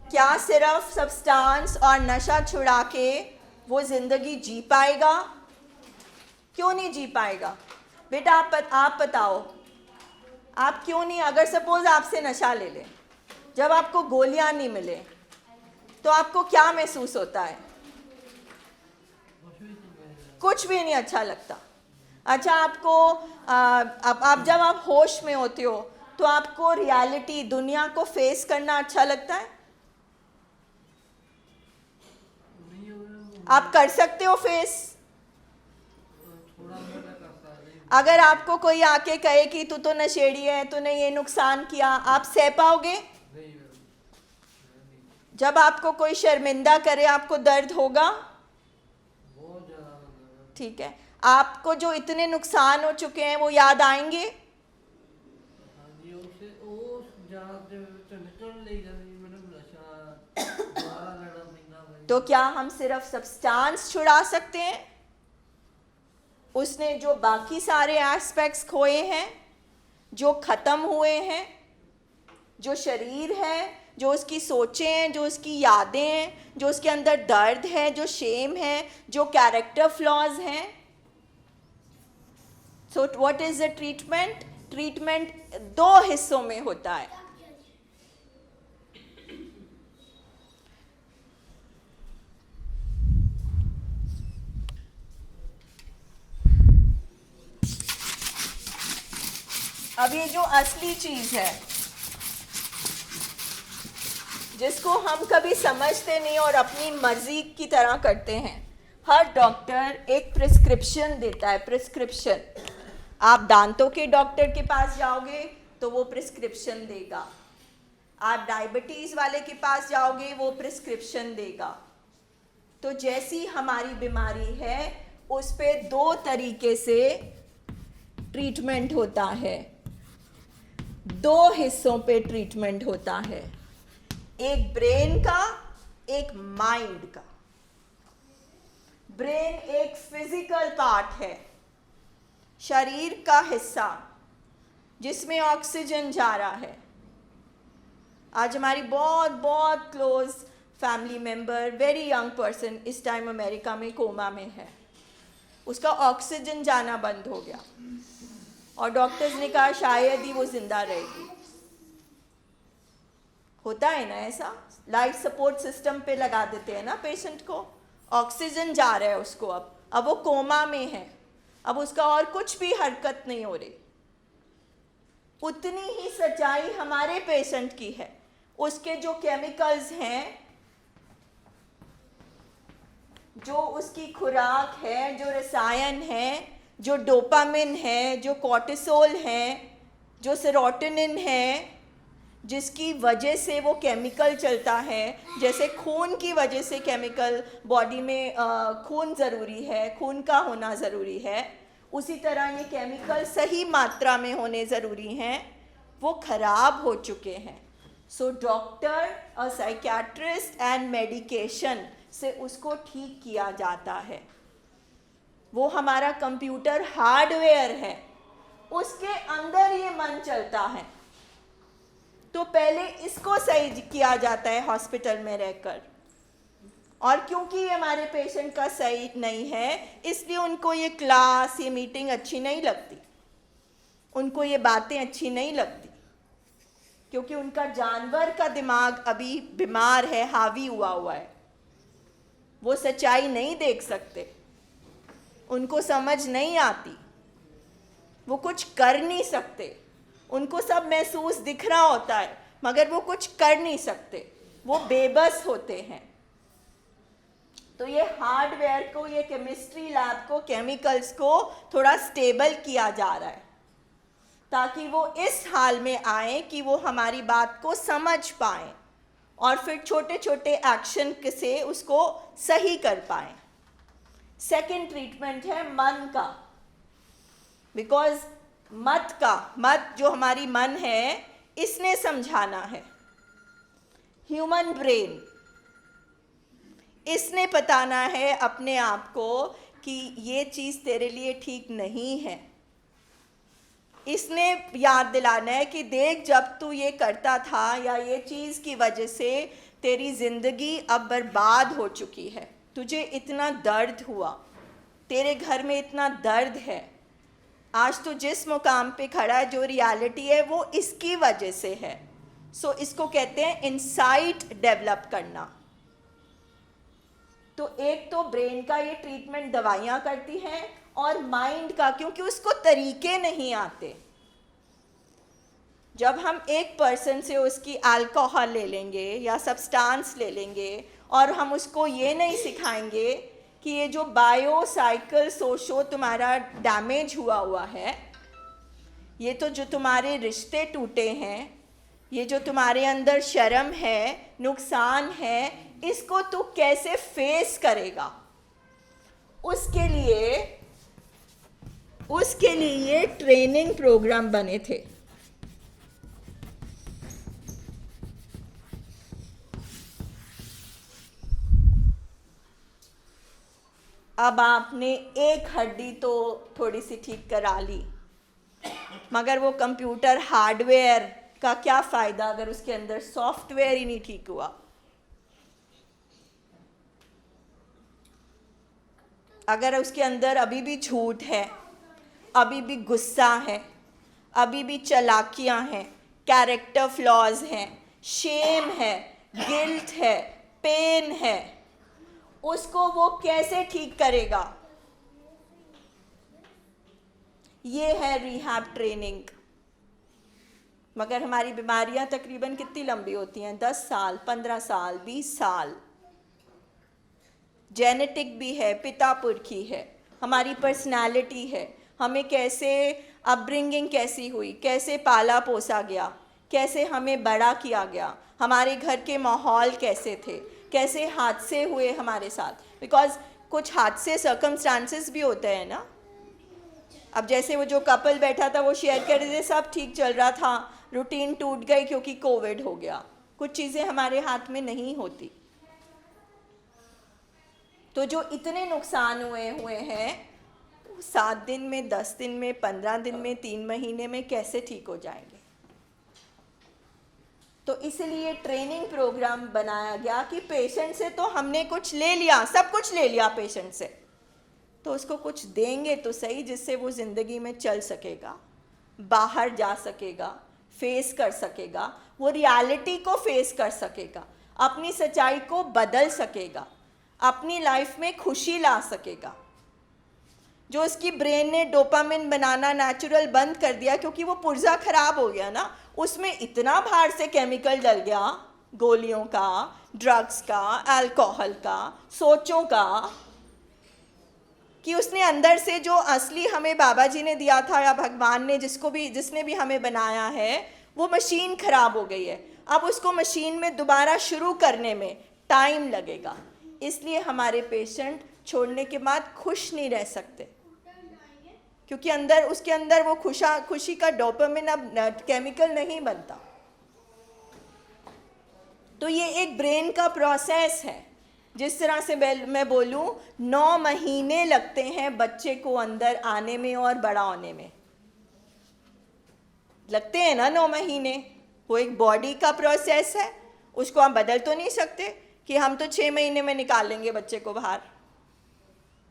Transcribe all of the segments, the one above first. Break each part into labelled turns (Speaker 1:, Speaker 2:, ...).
Speaker 1: क्या सिर्फ सब्सटेंस और नशा छुड़ा के वो जिंदगी जी पाएगा? क्यों नहीं जी पाएगा? बेटा आप बताओ, आप क्यों नहीं? अगर सपोज आपसे नशा ले ले, जब आपको गोलियां नहीं मिले तो आपको क्या महसूस होता है? कुछ भी नहीं अच्छा लगता। अच्छा, आपको आप जब आप होश में होते हो तो आपको रियलिटी, दुनिया को फेस करना अच्छा लगता है? आप कर सकते हो फेस? अगर आपको कोई आके कहे कि तू तो नशेड़ी है, तूने ये नुकसान किया, आप सह पाओगे? जब आपको कोई शर्मिंदा करे आपको दर्द होगा? ठीक है, आपको जो इतने नुकसान हो चुके हैं वो याद आएंगे? तो क्या हम सिर्फ सब्सटेंस छुड़ा सकते हैं? उसने जो बाकी सारे एस्पेक्ट्स खोए हैं, जो खत्म हुए हैं, जो शरीर है, जो उसकी सोचें हैं, जो उसकी यादें हैं, जो उसके अंदर दर्द है, जो शेम है, जो कैरेक्टर फ्लॉज हैं। So what is the treatment? Treatment दो हिस्सों में होता है। अब ये जो असली चीज है जिसको हम कभी समझते नहीं और अपनी मर्जी की तरह करते हैं, हर डॉक्टर एक प्रिस्क्रिप्शन देता है। प्रिस्क्रिप्शन, आप दांतों के डॉक्टर के पास जाओगे तो वो प्रिस्क्रिप्शन देगा, आप डायबिटीज वाले के पास जाओगे वो प्रिस्क्रिप्शन देगा। तो जैसी हमारी बीमारी है उस पे दो तरीके से ट्रीटमेंट होता है, दो हिस्सों पे ट्रीटमेंट होता है, एक ब्रेन का, एक माइंड का। ब्रेन एक फिजिकल पार्ट है, शरीर का हिस्सा जिसमें ऑक्सीजन जा रहा है। आज हमारी बहुत बहुत close family member, very young person, इस टाइम अमेरिका में कोमा में है, उसका ऑक्सीजन जाना बंद हो गया और डॉक्टर्स ने कहा शायद ही वो जिंदा रहेगी। होता है ना ऐसा, लाइफ सपोर्ट सिस्टम पे लगा देते हैं ना पेशेंट को, ऑक्सीजन जा रहा है उसको, अब वो कोमा में है, अब उसका और कुछ भी हरकत नहीं हो रही। उतनी ही सच्चाई हमारे पेशेंट की है। उसके जो केमिकल्स हैं, जो उसकी खुराक है, जो रसायन है, जो डोपामिन है, जो कॉर्टिसोल है, जो सेरोटोनिन है, जिसकी वजह से वो केमिकल चलता है, जैसे खून की वजह से केमिकल बॉडी में, खून ज़रूरी है, खून का होना ज़रूरी है, उसी तरह ये केमिकल सही मात्रा में होने ज़रूरी हैं, वो खराब हो चुके हैं। सो डॉक्टर और साइकियाट्रिस्ट एंड मेडिकेशन से उसको ठीक किया जाता है। वो हमारा कंप्यूटर हार्डवेयर है, उसके अंदर ये मन चलता है, तो पहले इसको सही किया जाता है हॉस्पिटल में रहकर। और क्योंकि ये हमारे पेशेंट का सही नहीं है, इसलिए उनको ये क्लास, ये मीटिंग अच्छी नहीं लगती, उनको ये बातें अच्छी नहीं लगती, क्योंकि उनका जानवर का दिमाग अभी बीमार है, हावी हुआ है, वो सच्चाई नहीं देख सकते, उनको समझ नहीं आती, वो कुछ कर नहीं सकते, उनको सब महसूस दिख रहा होता है मगर वो कुछ कर नहीं सकते, वो बेबस होते हैं। तो ये हार्डवेयर को, ये केमिस्ट्री लैब को, केमिकल्स को थोड़ा स्टेबल किया जा रहा है ताकि वो इस हाल में आए कि वो हमारी बात को समझ पाएं और फिर छोटे छोटे एक्शन से उसको सही कर पाएं। सेकंड ट्रीटमेंट है मन का, बिकॉज मत जो हमारी मन है इसने समझाना है, ह्यूमन ब्रेन, इसने बताना है अपने आप को कि ये चीज़ तेरे लिए ठीक नहीं है। इसने याद दिलाना है कि देख, जब तू ये करता था या ये चीज़ की वजह से तेरी ज़िंदगी अब बर्बाद हो चुकी है, तुझे इतना दर्द हुआ, तेरे घर में इतना दर्द है, आज तो जिस मुकाम पे खड़ा है, जो रियलिटी है वो इसकी वजह से है। सो इसको कहते हैं इंसाइट डेवलप करना। तो एक तो ब्रेन का ये ट्रीटमेंट दवाइयाँ करती हैं, और माइंड का, क्योंकि उसको तरीके नहीं आते। जब हम एक पर्सन से उसकी अल्कोहल ले लेंगे या सब्सटेंस ले लेंगे और हम उसको ये नहीं सिखाएंगे कि ये जो बायो साइकिल सोशो तुम्हारा डैमेज हुआ है, ये तो जो तुम्हारे रिश्ते टूटे हैं, ये जो तुम्हारे अंदर शर्म है, नुकसान है, इसको तू कैसे फेस करेगा, उसके लिए ट्रेनिंग प्रोग्राम बने थे। अब आपने एक हड्डी तो थोड़ी सी ठीक करा ली, मगर वो कंप्यूटर हार्डवेयर का क्या फ़ायदा अगर उसके अंदर सॉफ्टवेयर ही नहीं ठीक हुआ। अगर उसके अंदर अभी भी झूठ है, अभी भी गुस्सा है, अभी भी चालाकियाँ हैं, कैरेक्टर फ्लॉज हैं, शेम है, गिल्ट है, पेन है, उसको वो कैसे ठीक करेगा? ये है रिहैब ट्रेनिंग। मगर हमारी बीमारियां तकरीबन कितनी लंबी होती हैं? 10 साल, 15 साल, 20 साल। जेनेटिक भी है, पिता पुरखी है, हमारी पर्सनालिटी है, हमें कैसे अपब्रिंगिंग कैसी हुई, कैसे पाला पोसा गया, कैसे हमें बड़ा किया गया, हमारे घर के माहौल कैसे थे, कैसे हादसे हुए हमारे साथ। बिकॉज कुछ हादसे सर्कमस्टांसेस भी होते हैं ना। अब जैसे वो जो कपल बैठा था वो शेयर कर रहे थे, सब ठीक चल रहा था, रूटीन टूट गई क्योंकि कोविड हो गया। कुछ चीज़ें हमारे हाथ में नहीं होती। तो जो इतने नुकसान हुए हैं, 7 दिन में, 10 दिन में, 15 दिन में, 3 महीने में कैसे ठीक हो जाएंगे? तो इसलिए ट्रेनिंग प्रोग्राम बनाया गया कि पेशेंट से तो हमने कुछ ले लिया, सब कुछ ले लिया पेशेंट से, तो उसको कुछ देंगे तो सही जिससे वो ज़िंदगी में चल सकेगा, बाहर जा सकेगा, फेस कर सकेगा, वो रियलिटी को फेस कर सकेगा, अपनी सच्चाई को बदल सकेगा, अपनी लाइफ में खुशी ला सकेगा। जो उसकी ब्रेन ने डोपामिन बनाना नेचुरल बंद कर दिया क्योंकि वो पुर्जा खराब हो गया ना, उसमें इतना बाहर से केमिकल डल गया, गोलियों का, ड्रग्स का, अल्कोहल का, सोचों का, कि उसने अंदर से जो असली हमें बाबा जी ने दिया था या भगवान ने जिसने भी हमें बनाया है, वो मशीन खराब हो गई है। अब उसको मशीन में दोबारा शुरू करने में टाइम लगेगा। इसलिए हमारे पेशेंट छोड़ने के बाद खुश नहीं रह सकते, क्योंकि उसके अंदर वो खुशी का डोपामिन अब केमिकल नहीं बनता। तो ये एक ब्रेन का प्रोसेस है। जिस तरह से मैं बोलूँ, 9 महीने लगते हैं बच्चे को अंदर आने में और बड़ा होने में। लगते हैं ना 9 महीने। वो एक बॉडी का प्रोसेस है, उसको हम बदल तो नहीं सकते कि हम तो 6 महीने में निकाल लेंगे बच्चे को बाहर।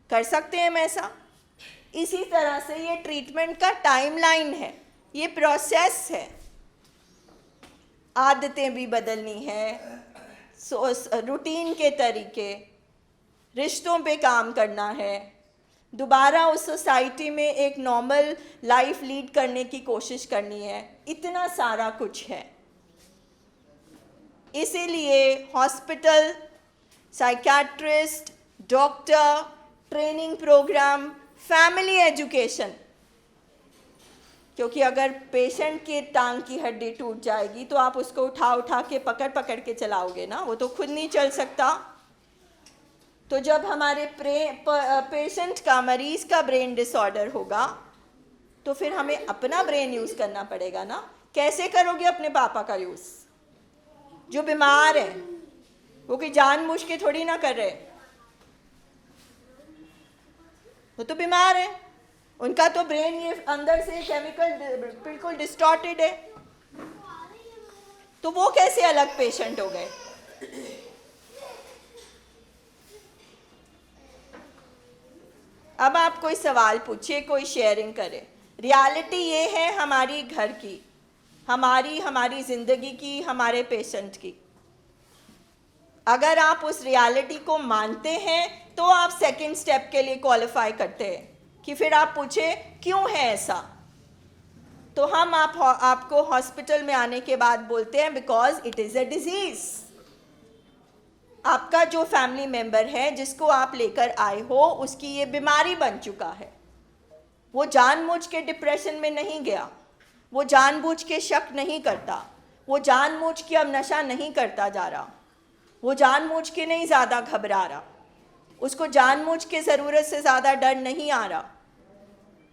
Speaker 1: कर सकते हैं हम ऐसा? इसी तरह से ये ट्रीटमेंट का टाइमलाइन है, ये प्रोसेस है। आदतें भी बदलनी है, रूटीन के तरीके, रिश्तों पे काम करना है, दोबारा उस सोसाइटी में एक नॉर्मल लाइफ लीड करने की कोशिश करनी है। इतना सारा कुछ है। इसीलिए hospital, psychiatrist, doctor, training program, family education, क्योंकि अगर पेशेंट की टांग की हड्डी टूट जाएगी तो आप उसको उठा के पकड़ के चलाओगे ना, वो तो खुद नहीं चल सकता। तो जब हमारे पेशेंट का, मरीज़ का ब्रेन डिसऑर्डर होगा तो फिर हमें अपना ब्रेन यूज़ करना पड़ेगा ना। कैसे करोगे अपने पापा का यूज़? जो बीमार है, वो कोई जानबूझ के थोड़ी ना कर रहे, वो तो बीमार है, उनका तो ब्रेन ये अंदर से केमिकल बिल्कुल डिस्टॉर्टेड है, तो वो कैसे अलग पेशेंट हो गए? अब आप कोई सवाल पूछिए, कोई शेयरिंग करे। रियलिटी ये है हमारी घर की, हमारी ज़िंदगी की, हमारे पेशेंट की। अगर आप उस रियलिटी को मानते हैं तो आप सेकंड स्टेप के लिए क्वालिफाई करते हैं कि फिर आप पूछे क्यों है ऐसा। तो हम आपको हॉस्पिटल में आने के बाद बोलते हैं because it is a disease. आपका जो फैमिली मेंबर है जिसको आप लेकर आए हो उसकी ये बीमारी बन चुका है। वो जानबूझ के डिप्रेशन में नहीं गया, वो जानबूझ के शक नहीं करता, वो जानबूझ के अब नशा नहीं करता जा रहा, वो जानबूझ के नहीं ज़्यादा घबरा रहा, उसको जानबूझ के ज़रूरत से ज़्यादा डर नहीं आ रहा।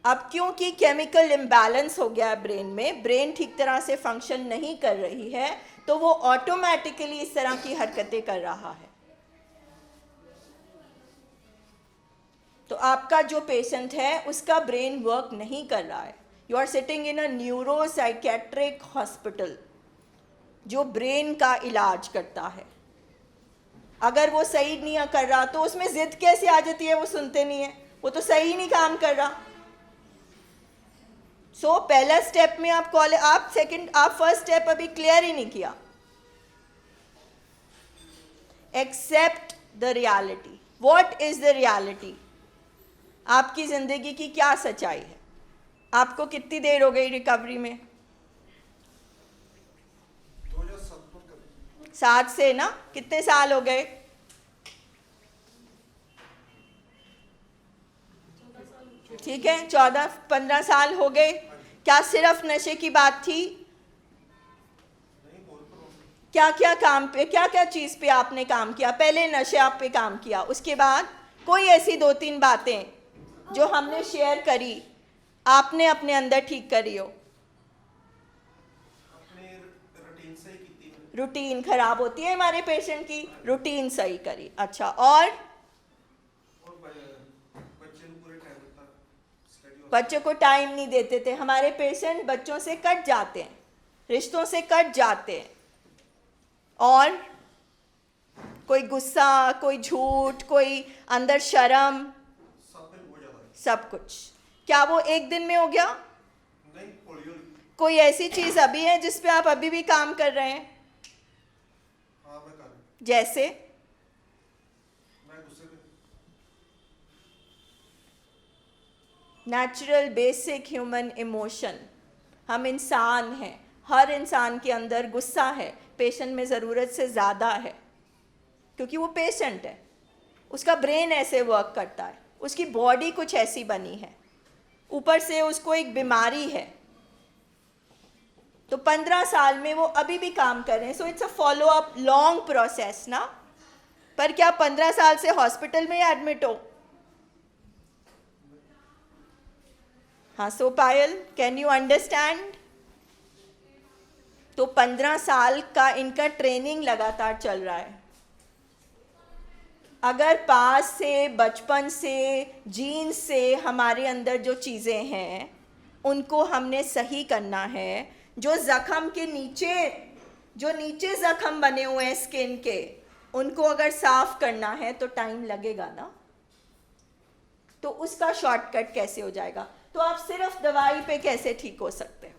Speaker 1: अब क्योंकि केमिकल इम्बैलेंस हो गया है ब्रेन में, ब्रेन ठीक तरह से फंक्शन नहीं कर रही है, तो वो ऑटोमेटिकली इस तरह की हरकतें कर रहा है। तो आपका जो पेशेंट है उसका ब्रेन वर्क नहीं कर रहा है। You are sitting in a neuro psychiatric hospital जो ब्रेन का इलाज करता है। अगर वो सही नहीं कर रहा तो उसमें जिद कैसे आ जाती है? वो सुनते नहीं है, वो तो सही नहीं काम कर रहा। सो पहला स्टेप में आप फर्स्ट स्टेप अभी क्लियर ही नहीं किया। Accept the reality. What is the reality? आपकी जिंदगी की क्या सच्चाई है? आपको कितनी देर हो गई रिकवरी में? 7 से ना, कितने साल हो गए? 14 ठीक है, 14-15 साल हो गए। क्या सिर्फ नशे की बात थी? क्या क्या काम पे, क्या क्या चीज़ पे आपने काम किया? पहले नशे आप पे काम किया, उसके बाद कोई ऐसी 2-3 बातें जो हमने शेयर करी आपने अपने अंदर ठीक करी हो? रूटीन खराब होती है हमारे पेशेंट की, रूटीन सही करी। अच्छा, और बच्चों को टाइम नहीं देते थे। हमारे पेशेंट बच्चों से कट जाते हैं, रिश्तों से कट जाते हैं। और कोई गुस्सा, कोई झूठ, कोई अंदर शर्म, सब कुछ। क्या वो एक दिन में हो गया? नहीं। कोई ऐसी चीज अभी है जिस पे आप अभी भी काम कर रहे हैं? हाँ, मैं कर। जैसे नेचुरल बेसिक ह्यूमन इमोशन। हम इंसान हैं, हर इंसान के अंदर गुस्सा है, पेशेंट में ज़रूरत से ज़्यादा है क्योंकि वो पेशेंट है। उसका ब्रेन ऐसे वर्क करता है, उसकी बॉडी कुछ ऐसी बनी है, ऊपर से उसको एक बीमारी है। तो 15 साल में वो अभी भी काम कर रहे हैं। So it's a follow up long process ना। पर क्या 15 साल से हॉस्पिटल में एडमिट हो? हाँ, सो पायल, कैन यू अंडरस्टैंड? तो 15 साल का इनका ट्रेनिंग लगातार चल रहा है। अगर पास से, बचपन से, जीन से हमारे अंदर जो चीज़ें हैं उनको हमने सही करना है। जो ज़ख़म के नीचे, जो नीचे ज़ख़म बने हुए हैं स्किन के, उनको अगर साफ करना है तो टाइम लगेगा ना। तो उसका शॉर्टकट कैसे हो जाएगा? तो आप सिर्फ दवाई पे कैसे ठीक हो सकते हो?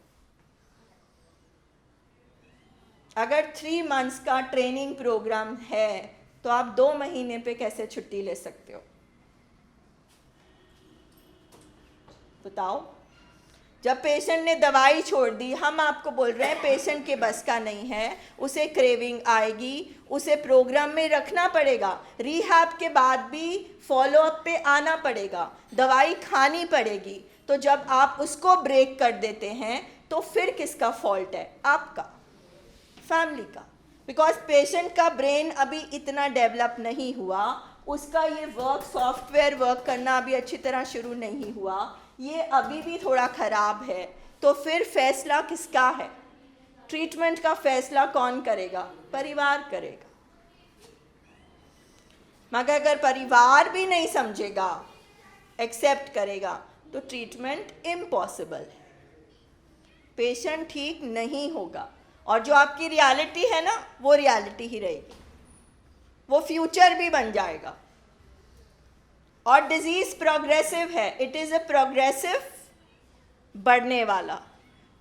Speaker 1: अगर 3 मंथ्स का ट्रेनिंग प्रोग्राम है तो आप 2 महीने पे कैसे छुट्टी ले सकते हो? बताओ। जब पेशेंट ने दवाई छोड़ दी, हम आपको बोल रहे हैं पेशेंट के बस का नहीं है, उसे क्रेविंग आएगी, उसे प्रोग्राम में रखना पड़ेगा, रिहैब के बाद भी फॉलो अप पे आना पड़ेगा, दवाई खानी पड़ेगी। तो जब आप उसको ब्रेक कर देते हैं तो फिर किसका फॉल्ट है? आपका, फैमिली का। बिकॉज पेशेंट का ब्रेन अभी इतना डेवलप नहीं हुआ, उसका ये वर्क, सॉफ्टवेयर वर्क करना अभी अच्छी तरह शुरू नहीं हुआ, ये अभी भी थोड़ा ख़राब है। तो फिर फैसला किसका है? ट्रीटमेंट का फैसला कौन करेगा? परिवार करेगा। मगर अगर परिवार भी नहीं समझेगा, एक्सेप्ट करेगा, तो ट्रीटमेंट इम्पॉसिबल है, पेशेंट ठीक नहीं होगा, और जो आपकी रियलिटी है ना वो रियलिटी ही रहेगी, वो फ्यूचर भी बन जाएगा। और डिजीज प्रोग्रेसिव है, इट इज़ अ प्रोग्रेसिव, बढ़ने वाला,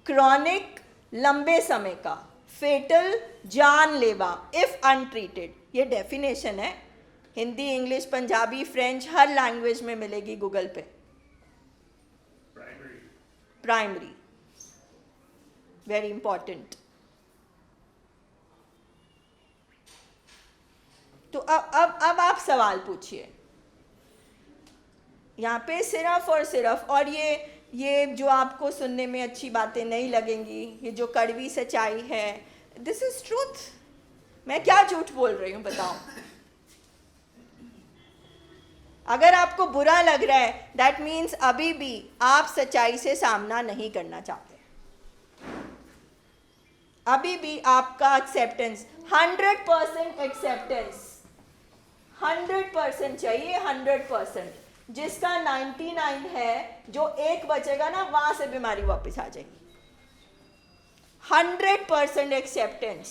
Speaker 1: क्रॉनिक, लंबे समय का, फेटल, जानलेवा इफ अनट्रीटेड। ये डेफिनेशन है, हिंदी, इंग्लिश, पंजाबी, फ्रेंच, हर लैंग्वेज में मिलेगी गूगल पे। Primary, very important. तो अब आप सवाल पूछिए यहाँ पे सिर्फ और सिर्फ, और ये जो आपको सुनने में अच्छी बातें नहीं लगेंगी, ये जो कड़वी सच्चाई है, दिस इज ट्रूथ। मैं क्या झूठ बोल रही हूँ बताओ? अगर आपको बुरा लग रहा है, दैट मीन्स अभी भी आप सच्चाई से सामना नहीं करना चाहते, अभी भी आपका एक्सेप्टेंस 100% एक्सेप्टेंस 100% चाहिए, 100%। जिसका 99 है, जो एक बचेगा ना वहां से बीमारी वापस आ जाएगी। 100% एक्सेप्टेंस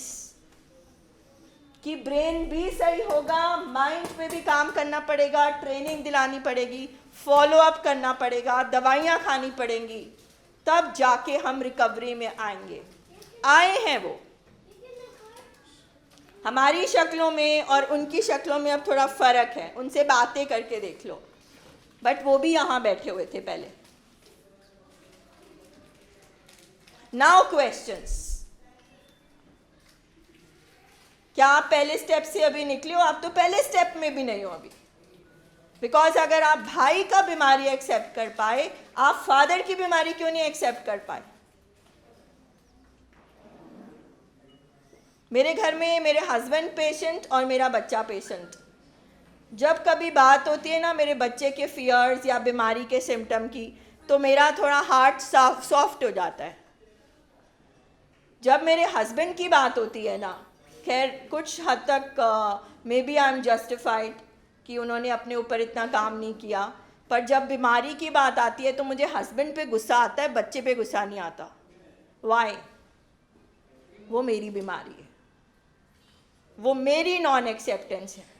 Speaker 1: कि ब्रेन भी सही होगा, माइंड पे भी काम करना पड़ेगा, ट्रेनिंग दिलानी पड़ेगी, फॉलो अप करना पड़ेगा, दवाइयाँ खानी पड़ेंगी, तब जाके हम रिकवरी में आएंगे। आए हैं वो, हमारी शक्लों में और उनकी शक्लों में अब थोड़ा फर्क है, उनसे बातें करके देख लो, बट वो भी यहाँ बैठे हुए थे पहले। नाउ क्वेश्चंस, क्या आप पहले स्टेप से अभी निकले हो? आप तो पहले स्टेप में भी नहीं हो अभी, बिकॉज अगर आप भाई का बीमारी एक्सेप्ट कर पाए, आप फादर की बीमारी क्यों नहीं एक्सेप्ट कर पाए? मेरे घर में मेरे हस्बैंड पेशेंट और मेरा बच्चा पेशेंट, जब कभी बात होती है ना मेरे बच्चे के फियर्स या बीमारी के सिम्टम की, तो मेरा थोड़ा हार्ट सॉफ्ट हो जाता है। जब मेरे हस्बैंड की बात होती है ना, खैर कुछ हद तक maybe I am justified कि उन्होंने अपने ऊपर इतना काम नहीं किया, पर जब बीमारी की बात आती है तो मुझे हस्बैंड पे गुस्सा आता है, बच्चे पे गुस्सा नहीं आता। वाई? वो मेरी बीमारी है, वो मेरी नॉन एक्सेप्टेंस है।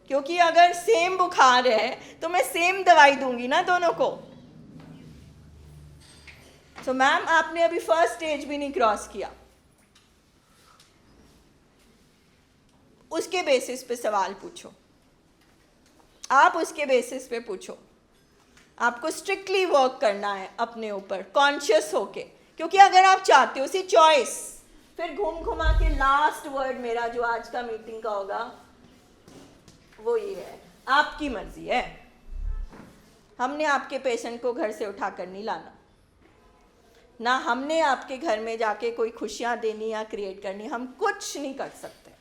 Speaker 1: क्योंकि अगर सेम बुखार है तो मैं सेम दवाई दूंगी ना दोनों को। तो मैम आपने अभी फर्स्ट स्टेज भी नहीं क्रॉस किया। उसके बेसिस पे सवाल पूछो, आप उसके बेसिस पे पूछो। आपको स्ट्रिक्टली वर्क करना है अपने ऊपर, कॉन्शियस होके, क्योंकि अगर आप चाहते हो सी चॉइस, फिर घूम घुमा के लास्ट वर्ड मेरा जो आज का मीटिंग का होगा वो ये है, आपकी मर्जी है। हमने आपके पेशेंट को घर से उठा कर नहीं लाना, ना हमने आपके घर में जाके कोई खुशियां देनी या क्रिएट करनी, हम कुछ नहीं कर सकते।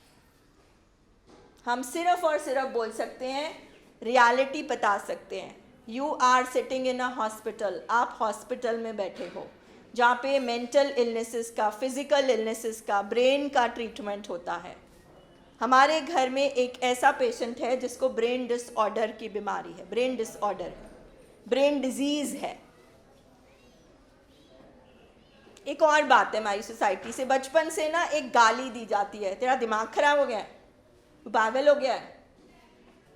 Speaker 1: हम सिर्फ और सिर्फ बोल सकते हैं, रियलिटी बता सकते हैं। You are sitting in a hospital, आप हॉस्पिटल में बैठे हो जहाँ पे मेंटल इलनेसेस का, फिजिकल इलनेसेस का, ब्रेन का ट्रीटमेंट होता है। हमारे घर में एक ऐसा पेशेंट है जिसको ब्रेन डिसऑर्डर की बीमारी है, ब्रेन डिसऑर्डर है, ब्रेन डिजीज है। एक और बात है हमारी सोसाइटी से, बचपन से ना एक गाली दी जाती है, तेरा दिमाग खराब हो गया है, तू पागल हो गया है।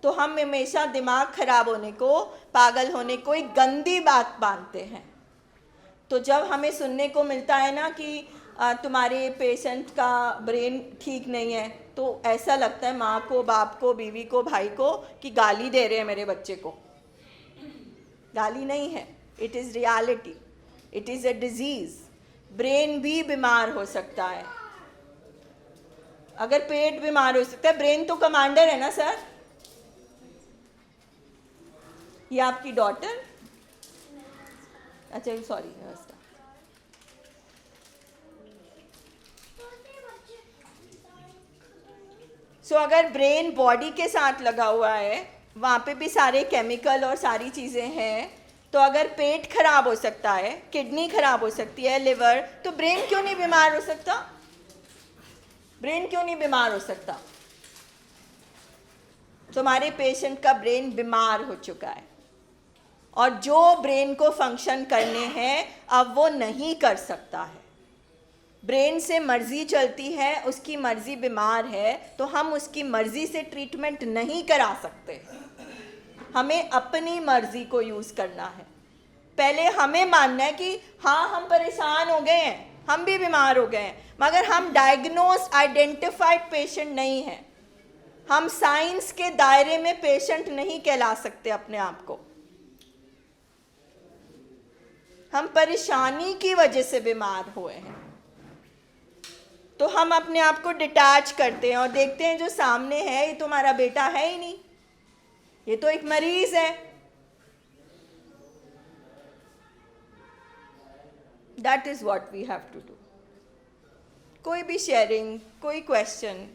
Speaker 1: तो हम हमेशा दिमाग खराब होने को, पागल होने को एक गंदी बात मानते हैं। तो जब हमें सुनने को मिलता है ना कि तुम्हारे पेशेंट का ब्रेन ठीक नहीं है, तो ऐसा लगता है माँ को, बाप को, बीवी को, भाई को कि गाली दे रहे हैं मेरे बच्चे को। गाली नहीं है, it is reality, it is a disease. Brain भी बीमार हो सकता है, अगर पेट बीमार हो सकता है, ब्रेन तो कमांडर है ना सर। ये आपकी डॉटर, अच्छा सॉरी, सो अगर ब्रेन बॉडी के साथ लगा हुआ है, वहाँ पे भी सारे केमिकल और सारी चीज़ें हैं, तो अगर पेट खराब हो सकता है, किडनी खराब हो सकती है, लिवर, तो ब्रेन क्यों नहीं बीमार हो सकता? ब्रेन क्यों नहीं बीमार हो सकता? तो हमारे पेशेंट का ब्रेन बीमार हो चुका है और जो ब्रेन को फंक्शन करने हैं अब वो नहीं कर सकता है। ब्रेन से मर्जी चलती है, उसकी मर्जी बीमार है तो हम उसकी मर्जी से ट्रीटमेंट नहीं करा सकते। हमें अपनी मर्जी को यूज़ करना है। पहले हमें मानना है कि हाँ हम परेशान हो गए हैं, हम भी बीमार हो गए हैं, मगर हम डायग्नोज आइडेंटिफाइड पेशेंट नहीं हैं। हम साइंस के दायरे में पेशेंट नहीं कहला सकते अपने आप को। हम परेशानी की वजह से बीमार हुए हैं तो हम अपने आप को डिटैच करते हैं और देखते हैं जो सामने है ये तो हमारा बेटा है ही नहीं, ये तो एक मरीज है। That is what we have to do. कोई भी शेयरिंग, कोई क्वेश्चन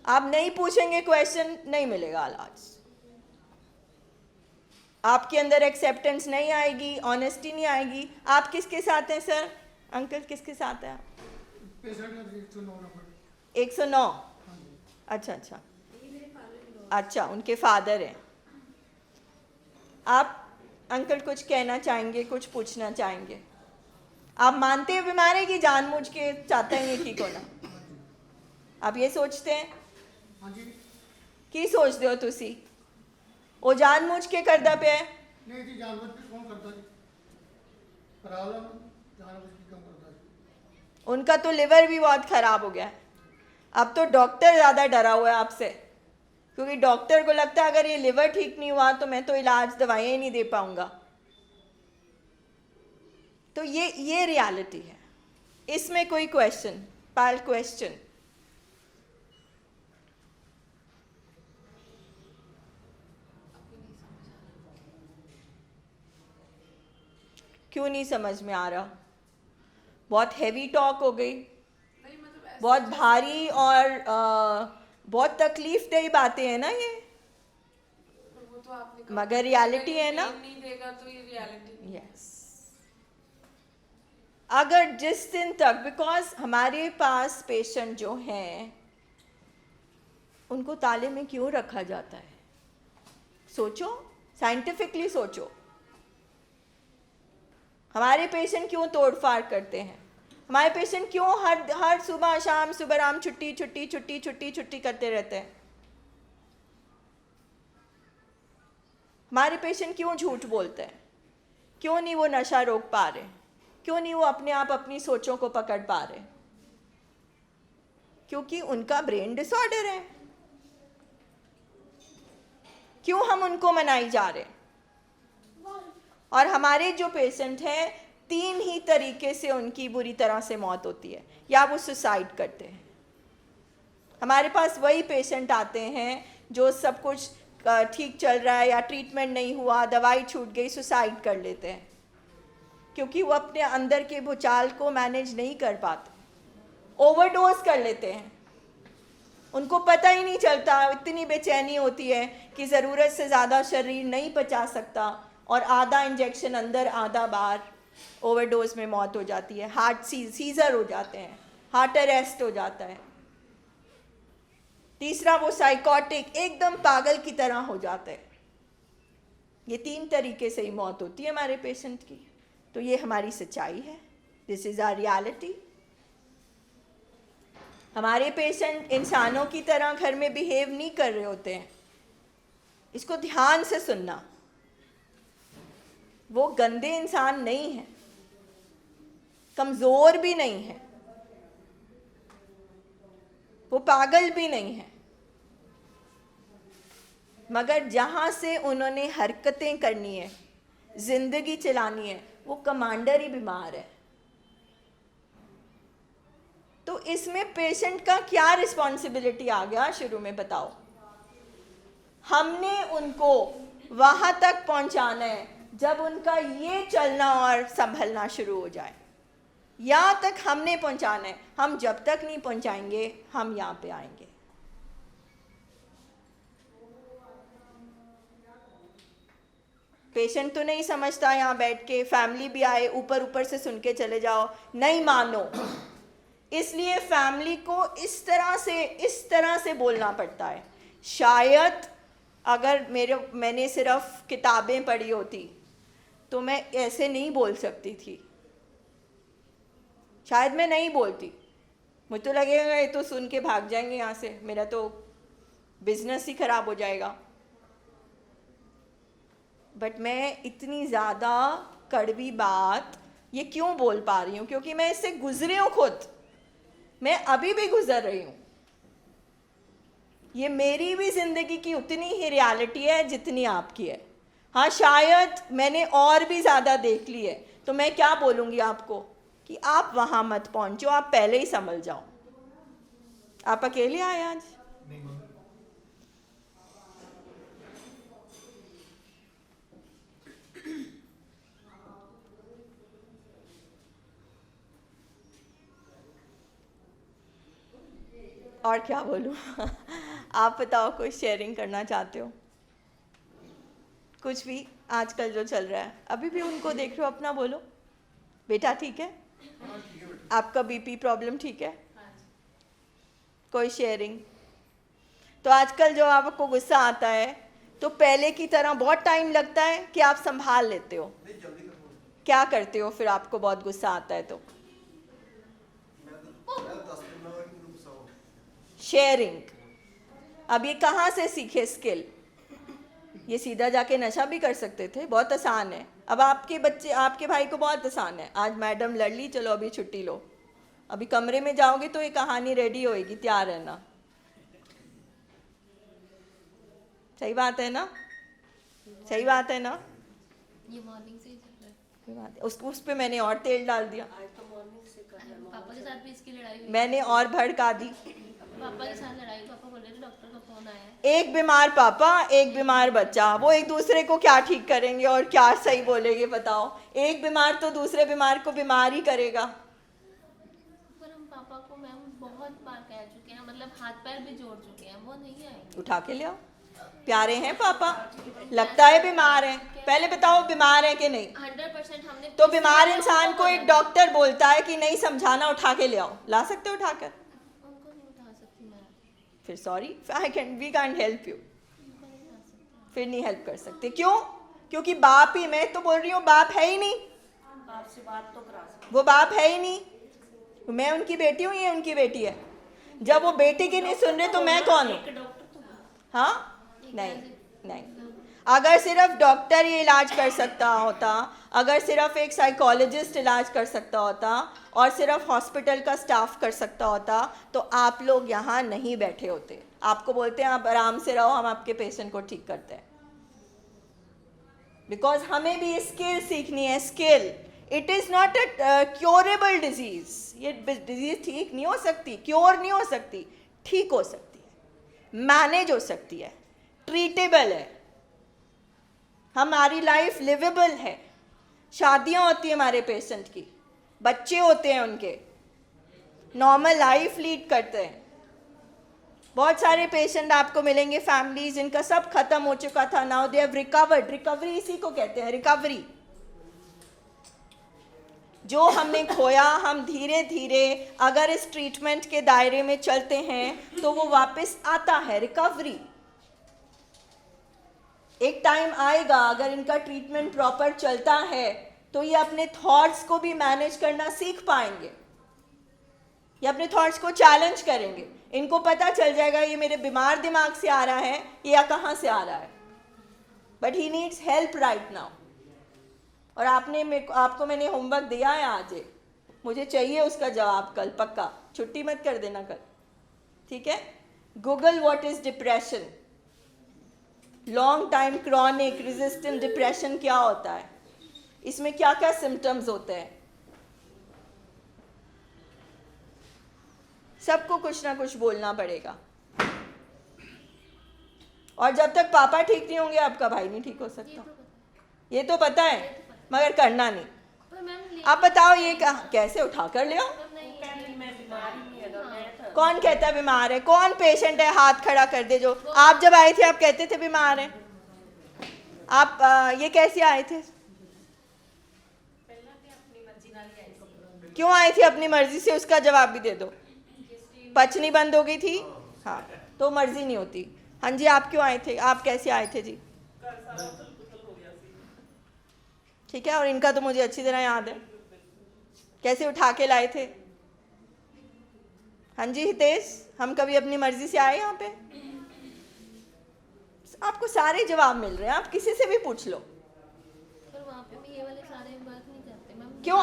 Speaker 1: आप नहीं पूछेंगे, क्वेश्चन नहीं मिलेगा इलाज। आपके अंदर एक्सेप्टेंस नहीं आएगी, ऑनेस्टी नहीं आएगी। आप किसके साथ हैं सर? अंकल किसके साथ हैं आप? 109। अच्छा अच्छा अच्छा, उनके फादर हैं। आप अंकल कुछ कहना चाहेंगे, कुछ पूछना चाहेंगे? आप मानते हैं बीमार है कि जानबूझ के चाहते हैं ये ठीक होना? आप ये सोचते हैं? की सोचते हो तुसी? वो जानबूझ के करदा पे है?
Speaker 2: नहीं जी, जानबूझ के कौन करता जी? प्रॉब्लम जानबूझ के कौन करता जी?
Speaker 1: उनका तो लिवर भी बहुत खराब हो गया है। अब तो डॉक्टर ज़्यादा डरा हुआ है आपसे, क्योंकि डॉक्टर को लगता है अगर ये लिवर ठीक नहीं हुआ तो मैं तो इलाज दवाइयाँ ही नहीं दे पाऊंगा। तो ये रियलिटी है, इसमें कोई क्वेश्चन पाल क्वेश्चन? क्यों नहीं समझ में आ रहा? बहुत हैवी टॉक हो गई, बहुत भारी और बहुत तकलीफ दही बातें हैं ना ये,
Speaker 3: वो तो आपने
Speaker 1: मगर रियलिटी है ना।
Speaker 3: नहीं देगा तो ये रियलिटी।
Speaker 1: यस, अगर जिस दिन तक, बिकॉज हमारे पास पेशेंट जो हैं उनको ताले में क्यों रखा जाता है? सोचो, साइंटिफिकली सोचो। हमारे पेशेंट क्यों तोड़फाड़ करते हैं? हमारे पेशेंट क्यों हर सुबह शाम सुबह राम छुट्टी छुट्टी छुट्टी छुट्टी छुट्टी करते रहते हैं? हमारे पेशेंट क्यों झूठ बोलते हैं? क्यों नहीं वो नशा रोक पा रहे? क्यों नहीं वो अपने आप अपनी सोचों को पकड़ पा रहे? क्योंकि उनका ब्रेन डिसऑर्डर है। क्यों हम उनको मनाई जा रहे? और हमारे जो पेशेंट हैं 3 ही तरीके से उनकी बुरी तरह से मौत होती है, या वो सुसाइड करते हैं। हमारे पास वही पेशेंट आते हैं जो सब कुछ ठीक चल रहा है या ट्रीटमेंट नहीं हुआ, दवाई छूट गई, सुसाइड कर लेते हैं, क्योंकि वो अपने अंदर के भूचाल को मैनेज नहीं कर पाते, ओवरडोज कर लेते हैं। उनको पता ही नहीं चलता, इतनी बेचैनी होती है कि ज़रूरत से ज़्यादा शरीर नहीं पचा सकता और आधा इंजेक्शन अंदर आधा बाहर, ओवरडोज में मौत हो जाती है। हार्ट सीजर हो जाते हैं, हार्ट अरेस्ट हो जाता है। तीसरा, वो साइकोटिक, एकदम पागल की तरह हो जाता है। ये 3 तरीके से ही मौत होती है हमारे पेशेंट की। तो ये हमारी सच्चाई है, दिस इज़ आवर रियलिटी। हमारे पेशेंट इंसानों की तरह घर में बिहेव नहीं कर रहे होते हैं, इसको ध्यान से सुनना। वो गंदे इंसान नहीं है, कमज़ोर भी नहीं है, वो पागल भी नहीं है, मगर जहाँ से उन्होंने हरकतें करनी है, ज़िंदगी चलानी है, वो कमांडर ही बीमार है। तो इसमें पेशेंट का क्या रिस्पॉन्सिबिलिटी आ गया? शुरू में बताओ। हमने उनको वहाँ तक पहुँचाना है जब उनका ये चलना और संभलना शुरू हो जाए, यहाँ तक हमने पहुँचाना है। हम जब तक नहीं पहुँचाएंगे हम यहाँ पे आएंगे। पेशेंट तो नहीं समझता, यहाँ बैठ के फैमिली भी आए, ऊपर ऊपर से सुन के चले जाओ, नहीं मानो। इसलिए फैमिली को इस तरह से बोलना पड़ता है। शायद अगर मैंने सिर्फ किताबें पढ़ी होती तो मैं ऐसे नहीं बोल सकती थी, शायद मैं नहीं बोलती। मुझे तो लगेगा ये तो सुन के भाग जाएंगे यहाँ से, मेरा तो बिजनेस ही खराब हो जाएगा। बट मैं इतनी ज़्यादा कड़वी बात ये क्यों बोल पा रही हूँ? क्योंकि मैं इससे गुजरी हूँ खुद, मैं अभी भी गुजर रही हूँ। ये मेरी भी ज़िंदगी की उतनी ही रियलिटी है जितनी आपकी है। हाँ, शायद मैंने और भी ज़्यादा देख ली है, तो मैं क्या बोलूँगी आपको कि आप वहाँ मत पहुँचो, आप पहले ही संभल जाओ। आप अकेले आए आज? और क्या बोलूँ? आप बताओ, कोई शेयरिंग करना चाहते हो? कुछ भी आजकल जो चल रहा है, अभी भी उनको देख रहे हो, अपना बोलो। बेटा ठीक है? आपका बीपी प्रॉब्लम ठीक है? कोई शेयरिंग? तो आजकल जो आपको गुस्सा आता है तो पहले की तरह बहुत टाइम लगता है कि आप संभाल लेते हो? क्या करते हो फिर आपको बहुत गुस्सा आता है तो? शेयरिंग। अब ये कहाँ से सीखे स्किल? ये सीधा जाके नशा भी कर सकते थे, बहुत आसान है। अब आपके बच्चे, आपके भाई को बहुत आसान है, आज मैडम लड़ ली, चलो अभी छुट्टी लो। अभी कमरे में जाओगे तो ये कहानी रेडी होएगी, तैयार रहना। सही बात है ना? सही बात है ना?
Speaker 4: ये मॉर्निंग से ही चल रहा है।
Speaker 1: सही बात है। उस पे मैंने और तेल डाल दिया,
Speaker 4: पापा के साथ भी इसकी लड़ाई हुई।
Speaker 1: मैंने और भड़का दी।
Speaker 4: पापा के साथ लड़ाई, पापा बोल रहे थे डॉक्टर का फोन आया है।
Speaker 1: एक बीमार पापा, एक बीमार बच्चा, वो एक दूसरे को क्या ठीक करेंगे और क्या सही बोलेंगे बताओ? एक बीमार तो दूसरे बीमार को बीमार ही करेगा।
Speaker 4: पर हम पापा को मैम बहुत बार कह चुके हैं, मतलब हाथ पैर भी जोड़ चुके हैं, वो नहीं आएंगे।
Speaker 1: उठा के ले आओ। प्यारे हैं पापा, लगता है बीमार हैं, पहले बताओ बीमार है कि नहीं?
Speaker 4: 100% हमने
Speaker 1: तो बीमार इंसान को एक डॉक्टर बोलता है कि नहीं समझाना, उठा के ले आओ। ला सकते हो उठाकर?
Speaker 4: उनको नहीं उठा सकती मैं।
Speaker 1: फिर sorry, we can't help you.
Speaker 4: उनको नहीं उठा सकती।
Speaker 1: फिर नहीं हेल्प कर सकते, क्यों? क्योंकि बाप ही, मैं तो बोल रही हूँ बाप है ही नहीं।
Speaker 5: बाप से बात तो करा सकते।
Speaker 1: वो बाप है ही नहीं। मैं उनकी बेटी हूँ, ये उनकी बेटी है। जब वो बेटी की नहीं सुन रहे तो मैं कौन हूँ?
Speaker 5: एक डॉक्टर तो
Speaker 1: हाँ, नहीं नहीं। अगर सिर्फ डॉक्टर ये इलाज कर सकता होता, अगर सिर्फ एक साइकोलॉजिस्ट इलाज कर सकता होता और सिर्फ हॉस्पिटल का स्टाफ कर सकता होता तो आप लोग यहाँ नहीं बैठे होते। आपको बोलते हैं आप आराम से रहो, हम आपके पेशेंट को ठीक करते हैं। बिकॉज हमें भी स्किल सीखनी है, skill. It is not a curable disease. ये डिजीज़ ठीक नहीं हो सकती, क्योर नहीं हो सकती, ठीक हो सकती है, मैनेज हो सकती है, ट्रीटेबल है, हमारी लाइफ लिवेबल है। शादियां होती है हमारे पेशेंट की, बच्चे होते हैं उनके, नॉर्मल लाइफ लीड करते हैं। बहुत सारे पेशेंट आपको मिलेंगे, फैमिलीज जिनका सब खत्म हो चुका था, now they have recovered. Recovery इसी को कहते हैं, रिकवरी। जो हमने खोया, हम धीरे धीरे अगर इस ट्रीटमेंट के दायरे में चलते हैं तो वो वापस आता है, रिकवरी। एक टाइम आएगा, अगर इनका ट्रीटमेंट प्रॉपर चलता है तो ये अपने थॉट्स को भी मैनेज करना सीख पाएंगे। ये अपने थॉट्स को चैलेंज करेंगे, इनको पता चल जाएगा ये मेरे बीमार दिमाग से आ रहा है या कहाँ से आ रहा है। But he needs help right now. और आपको मैंने होमवर्क दिया है आज, मुझे चाहिए उसका जवाब कल, पक्का। छुट्टी मत कर देना कल, ठीक है? Google what is depression, long time chronic resistant depression क्या होता है, इसमें क्या क्या सिम्टम्स होते हैं। सबको कुछ ना कुछ बोलना पड़ेगा। और जब तक पापा ठीक नहीं होंगे आपका भाई नहीं ठीक हो सकता। ये तो पता है, मगर करना नहीं।
Speaker 4: पर मैम
Speaker 1: आप बताओ ये कैसे उठा कर ले आओ?
Speaker 5: कहती मैं बीमार ही नहीं है, मैं
Speaker 1: कौन कहता है बीमार है? कौन पेशेंट है हाथ खड़ा कर दे। जो आप जब आए थे आप कहते थे बीमार है। आप ये कैसे आए थे? क्यों आए थे अपनी मर्जी से? उसका जवाब भी दे दो। पचनी बंद हो गई थी, हाँ, तो मर्जी नहीं होती। हाँ जी, आप क्यों आए थे? आप कैसे आए थे जी? ठीक है, और इनका तो मुझे अच्छी तरह याद है, कैसे उठा के लाए थे। हाँ जी हितेश, हम कभी अपनी मर्जी से आए यहाँ पे? आपको सारे जवाब मिल रहे हैं, आप किसी से भी पूछ लो।
Speaker 4: पर वहाँ पे भी ये वाले सारे वर्क नहीं करते मैम।
Speaker 1: क्यों?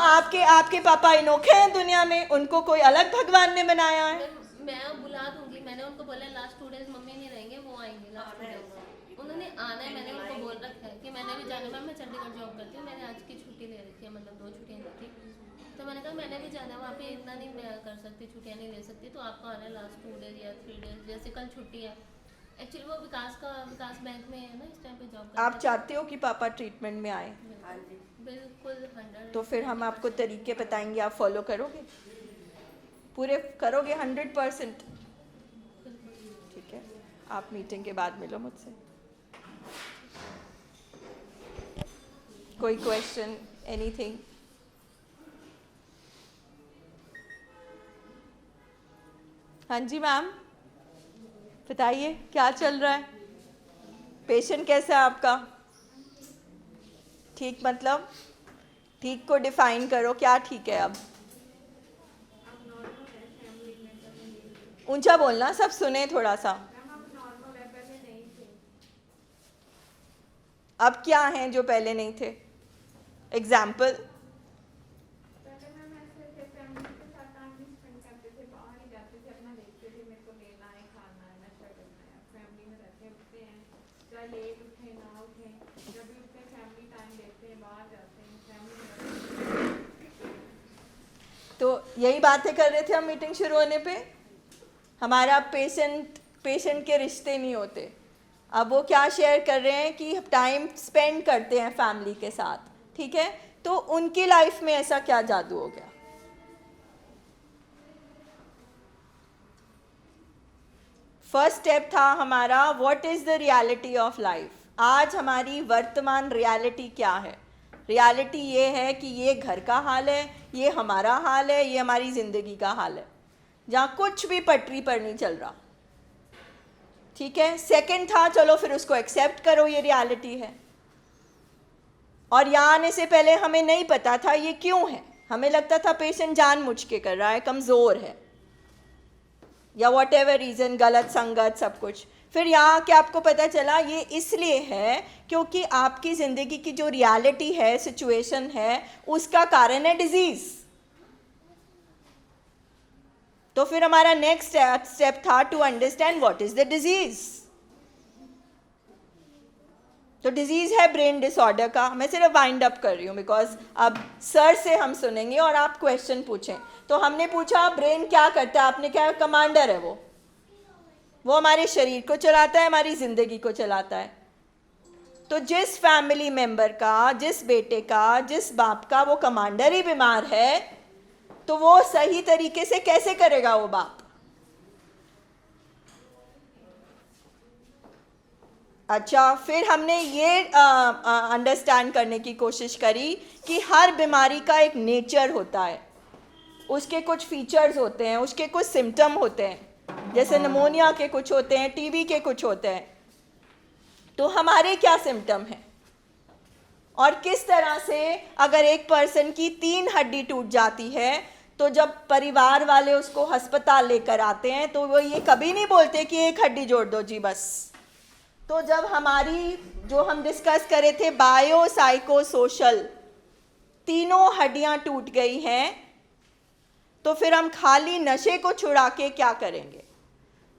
Speaker 1: आपके पापा अनोखे हैं दुनिया में, उनको कोई अलग भगवान ने बनाया है?
Speaker 4: मैं बुला दूंगी, मैंने उनको बोला लास्ट 2 डेज मम्मी नहीं रहेंगे, वो आएंगे लास्ट 2 डेज। उन्होंने आना है, मैंने उनको बोल रखा है कि मैंने भी जाना। मैम मैं चंडीगढ़ जॉब करती हूँ, मैंने आज की छुट्टी ले रखी है, मतलब 2 छुट्टियाँ ली थी। तो मैंने कहा मैंने भी जाना है वहाँ पे, इतना नहीं मैं कर सकती, छुट्टियाँ नहीं ले सकती, तो आपको आना है लास्ट 2 डेज या 3 डेज। जैसे कल छुट्टी है, एक्चुअली वो विकास बैंक में है ना इस टाइम पे जॉब
Speaker 1: आप चाहते हो कि पापा ट्रीटमेंट में आए?
Speaker 5: हाँ जी।
Speaker 4: बिल्कुल 100।
Speaker 1: तो फिर हम आपको तरीके बताएंगे, आप फॉलो करोगे? पूरे करोगे 100%? ठीक है, आप मीटिंग के बाद मिलो मुझसे। कोई क्वेश्चन, एनीथिंग? हाँ जी मैम, बताइए क्या चल रहा है? पेशेंट कैसा है आपका? ठीक मतलब ठीक को डिफाइन करो, क्या ठीक है? अब ऊंचा बोलना, सब सुने थोड़ा सा। अब क्या हैं जो पहले नहीं थे? एग्जाम्पल? तो यही बातें कर रहे थे हम मीटिंग शुरू होने पे। हमारा पेशेंट के रिश्ते नहीं होते। अब वो क्या शेयर कर रहे हैं कि टाइम स्पेंड करते हैं फैमिली के साथ, ठीक है? तो उनकी लाइफ में ऐसा क्या जादू हो गया? फर्स्ट स्टेप था हमारा what is the reality of life. आज हमारी वर्तमान रियलिटी क्या है? रियलिटी ये है कि ये घर का हाल है, ये हमारा हाल है, ये हमारी ज़िंदगी का हाल है, जहाँ कुछ भी पटरी पर नहीं चल रहा, ठीक है? सेकंड था चलो फिर उसको एक्सेप्ट करो, ये रियलिटी है। और यहाँ आने से पहले हमें नहीं पता था ये क्यों है। हमें लगता था पेशेंट जानबूझ के कर रहा है, कमज़ोर है, या वॉट एवर रीज़न, गलत संगत, सब कुछ। फिर यहाँ के आपको पता चला ये इसलिए है क्योंकि आपकी ज़िंदगी की जो रियलिटी है, सिचुएशन है, उसका कारण है डिजीज़। तो फिर हमारा नेक्स्ट स्टेप था to understand what is the disease. तो डिजीज़ है ब्रेन डिसऑर्डर का। मैं सिर्फ वाइंड अप कर रही हूँ बिकॉज अब सर से हम सुनेंगे और आप क्वेश्चन पूछें। तो हमने पूछा ब्रेन क्या करता है, आपने क्या, कमांडर है वो हमारे शरीर को चलाता है, हमारी ज़िंदगी को चलाता है। तो जिस फैमिली मेंबर का, जिस बेटे का, जिस बाप का वो कमांडर ही बीमार है, तो वो सही तरीके से कैसे करेगा वो बाप? अच्छा, फिर हमने ये अंडरस्टैंड करने की कोशिश करी कि हर बीमारी का एक नेचर होता है, उसके कुछ फीचर्स होते हैं, उसके कुछ सिम्टम होते हैं, जैसे निमोनिया के कुछ होते हैं, टीबी के कुछ होते हैं। तो हमारे क्या सिम्टम हैं और किस तरह से अगर एक पर्सन की 3 हड्डी टूट जाती है तो जब परिवार वाले उसको अस्पताल लेकर आते हैं तो वो ये कभी नहीं बोलते कि एक हड्डी जोड़ दो जी बस। तो जब हमारी जो हम डिस्कस करे थे बायो साइको सोशल, तीनों हड्डियां टूट गई हैं, तो फिर हम खाली नशे को छुड़ा के क्या करेंगे?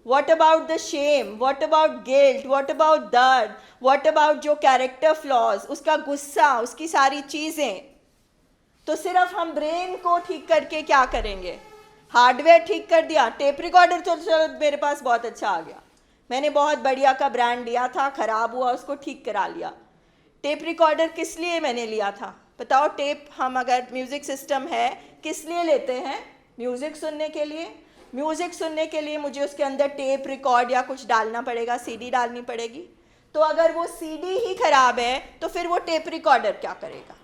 Speaker 1: What about the shame? What about guilt? What about दर्द? What about जो कैरेक्टर फ्लॉज, उसका गुस्सा, उसकी सारी चीज़ें? तो सिर्फ हम ब्रेन को ठीक करके क्या करेंगे? हार्डवेयर ठीक कर दिया, टेप रिकॉर्डर तो चलो मेरे पास बहुत अच्छा आ गया, मैंने बहुत बढ़िया का ब्रांड लिया था, ख़राब हुआ, उसको ठीक करा लिया। टेप रिकॉर्डर किस लिए मैंने लिया था बताओ? टेप हम अगर म्यूज़िक सिस्टम है किस लिए लेते हैं? म्यूज़िक सुनने के लिए। म्यूज़िक सुनने के लिए मुझे उसके अंदर टेप रिकॉर्ड या कुछ डालना पड़ेगा, सीडी डालनी पड़ेगी। तो अगर वो सीडी ही ख़राब है तो फिर वो टेप रिकॉर्डर क्या करेगा?